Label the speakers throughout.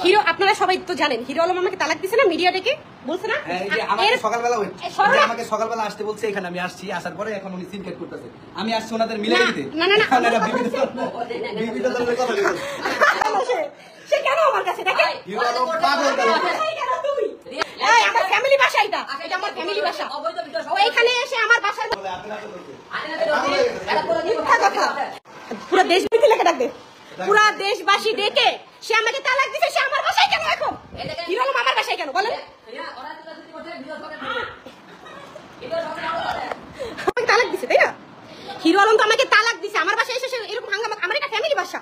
Speaker 1: Hero আপনারা সবাই তো জানেন হিরো আলম আমাকে তালাক দিছে না, মিডিয়া ডেকে বলছে না
Speaker 2: আমাকে সকালবেলা আসতে বলছে, এখানে আমি আসছি, আসার পরে এখন উনি সিনকেট করতেছে, আমি আসছি ওনাদের মিলে দিতে।
Speaker 1: না না না সে কেন আমার কাছে দেখে
Speaker 2: হিরো আলম পাগল
Speaker 1: তুই আমার ফ্যামিলি বাসা, এটা আমার ফ্যামিলি বাসা, ও এখানে এসে আমার বাসার পুরো দেশ মিথিল লেখা ডাকবে, পুরা দেশবাসী ডেকে সে আমাকে তালাক দিছে, সে আমার বাসায় কেন এখন? হিরো আলম আমার বাসায় কেন বলেন? আমাকে তালাক দিছে তাই না? হিরো আলম তো আমাকে তালাক দিছে, আমার বাসায় এসে এরকম হাঙ্গামা। আমার এটা ফ্যামিলি বাসা,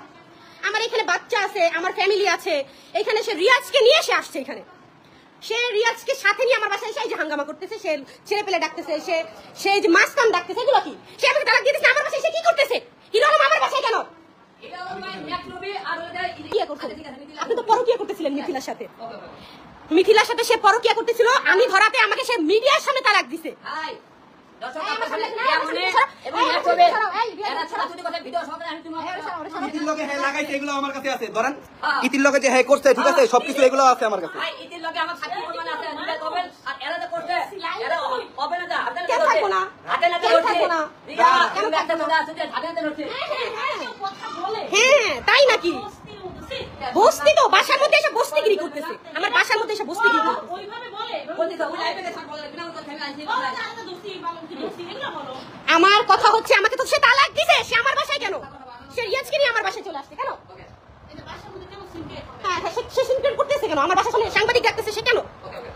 Speaker 1: আমার এখানে বাচ্চা আছে, আমার ফ্যামিলি আছে, এখানে সে রিয়াজকে নিয়ে এসে আসছে, এখানে সে রিয়াজকে সাথে নিয়ে আমার বাসায় এসে এই যে হাঙ্গামা করতেছে, সে ছেলে পেলে ডাকতেছে, সে যে মাস্তান ডাকতেছে, এগুলো কি? সে আমাকে তালাক দিয়ে দিচ্ছে, আমার বাসায় এসে কি করতেছে? হিরো আলম আমার বাসায় কেন? আপনি তো পরকিয়া করতেছিলেন মিথিলার সাথে, মিথিলার সাথে সে পরকিয়া করতেছিল, আমি ধরাতে আমাকে সে মিডিয়ার সামনে তালাক দিছে।
Speaker 2: সবকিছু এগুলো আছে আমার কাছে।
Speaker 1: হ্যাঁ তাই নাকি? বস্তি তো বাসার মধ্যে এসে বস্তিগিরি করতেছে, আমার বাসার মধ্যে এসে বস্তিগিরি করতেছে। আমার কথা হচ্ছে আমাকে তো সে তালাক দিছে, সে আমার বাসায় কেন? সে রিয়াজকে নিয়ে আমার বাসায় চলে আসছে কেন? হ্যাঁ সে সিনক্রেট করতেছে কেন? আমার বাসার সামনে সাংবাদিক ডাকতেছে, সে কেন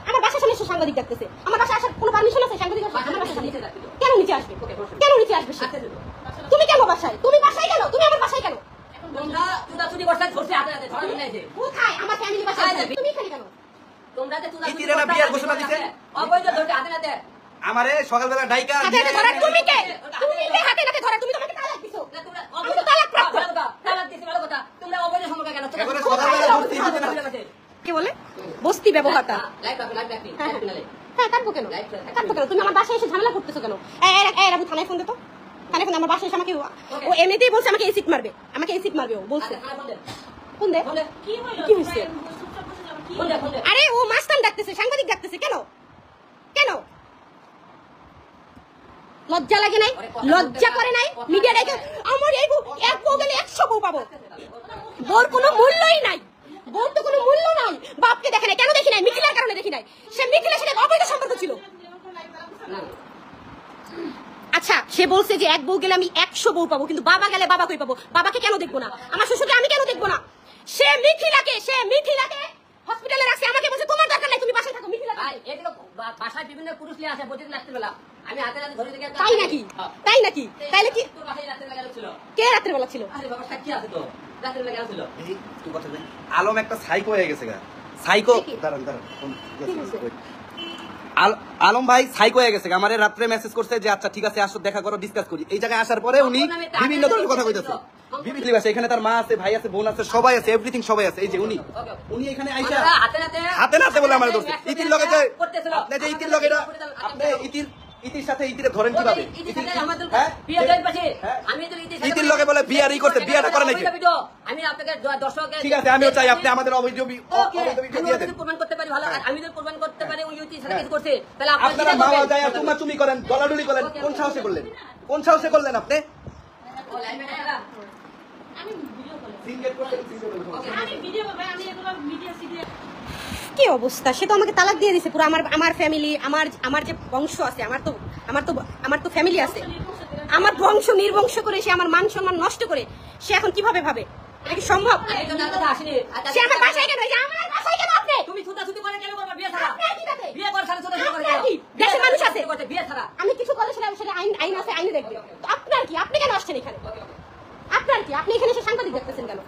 Speaker 1: আমার বাসার সামনে সাংবাদিক ডাকতেছে? আমার বাসায় আসার কোনো পারমিশন আছে? সাংবাদিক কেন নিচে আসবে? কেন নিচে আসবে? তুমি কেন বাসায়? তুমি বাসায় কেন? তুমি আমার বাসায় কেন? কোথায় আমার ফ্যামিলি বাসায়? তুমি এখানে কেন?
Speaker 2: আমারে সকালবেলা ডাইকা
Speaker 1: তুমি কে? তুমি হাতে নাতে ধরা, তুমি তোমাকে তালাক দিছো, আমি তো তালাক প্রাপ্ত। কে বলে বস্তি ব্যবহারটা? হ্যাঁ কাটবো কেন? কাটবো কেন? তুমি আমার বাসায় এসে ঝামেলা করতেছো কেন? রাবু থানায় ফোন দে তো, থানায় ফোন। আমার বাসায় এসে আমাকে ও এমনিতেই বলছে আমাকে এসিড মারবে, আমাকে এসিড মারবে, ও বলছে। ফোন দে। কি হয়েছে? আরে ও মাস্তান ডাকতেছে, সাংবাদিক ডাকতেছে, কেন? কেন লজ্জা লাগে নাই? লজ্জা করে নাই? মিডিয়া ডেকে আমার এই বউ, এক বউ গেলে 100 বউ পাবো, বোর কোনো মূল্যই নাই, বোর তো কোনো মূল্য নাই। বাপকে দেখে নাই, কেন দেখি নাই? মিথিলার কারণে দেখি নাই। সে মিথিলার সাথে অবৈধ সম্পর্ক ছিল। আচ্ছা সে বলছে যে এক বউ গেলে আমি 100 বউ পাবো, কিন্তু বাবা গেলে বাবা কই পাবো? বাবাকে কেন দেখবো না? আমার শ্বশুরকে আমি কেন দেখবো না? সে মিথিলাকে হসপিটালে রাখছে, আমাকে বলছে তোমার দরকার নাই, তুমি বাসায় থাকো। মিথিলা
Speaker 3: বাসায় বিভিন্ন পুরুষ নিয়ে আসে প্রতিদিন রাত্রিবেলা, আমি হাতে হাতে ধরে থেকে।
Speaker 1: তাই নাকি? তাই নাকি? তাইলে কি
Speaker 3: তোর বাসায় রাত্রিবেলা গেল ছিল?
Speaker 1: কে রাত্রিবেলা ছিল?
Speaker 3: আরে বাবা সাক্ষী আছে তো, রাত্রিবেলা গেল ছিল।
Speaker 2: আলম একটা সাইকো হয়ে গেছে, সাইকো। দাঁড়ান আলম ভাই সাইকো হয়ে গেছে, আমারে রাত্রে মেসেজ করছে যে আচ্ছা ঠিক আছে আসো দেখা করো, ডিসকাস করি। এই জায়গায় আসার পরে উনি বিভিন্ন ধরনের কথা কইতেছে, বিভিন্ন ভাষা। এখানে তার মা আছে, ভাই আছে, বোন আছে, সবাই আছে, এভরিথিং সবাই আছে। এই যে উনি এখানে আইসা হাতে নাতে বলে আমার দোস্ত ইতির লগে যে আপনি যে ইতির লগে আপনি ইতির সাথে ইতিরে ধরেন কিভাবে? ইতির লগে বলে বিয়ারই করতে, বিয়াটা করে নাকি?
Speaker 3: আমি আপনাকে দর্শক
Speaker 2: ঠিক আছে, আমিও চাই আপনি আমাদের অভিযোগ
Speaker 3: প্রমাণ করতে পারি, ভালো। আর আমি যদি প্রমাণ করতে পারি ওই ইতি সাথে কিছু করছে, তাহলে
Speaker 2: আপনারা মাওয়া যায় তোমরা তুমি করেন, গলাডুলি করেন, কোন সাহসে করলেন? কোন সাহসে করলেন আপনি?
Speaker 1: কি অবস্থা? সে তো আমাকে তালাক দিয়ে দিছে পুরো। আমার ফ্যামিলি, আমার যে বংশ আছে, আমার তো ফ্যামিলি আছে, আমার বংশ নির্বংশ করে সে আমার মান সম্মান নষ্ট করে সে এখন কিভাবে ভাবে? এটা কি সম্ভব? সে আমার বাসায় কেন? আমার বাসায় কেন আপনি?
Speaker 3: তুমি ছুটাছুটি করে কেন করবা? বিয়ে ছাড়া বিয়ে করে ছাড়া
Speaker 1: দেশের মানুষ আছে,
Speaker 3: বিয়ে ছাড়া
Speaker 1: আমি কিছু করলে সেটা আইন আছে, আইনে দেখবে। তো আপনার কি? আপনি কেন আসছেন এখানে? আপনার কি? আপনি এখানে এসে সাংবাদিক দেখতেছেন কেন?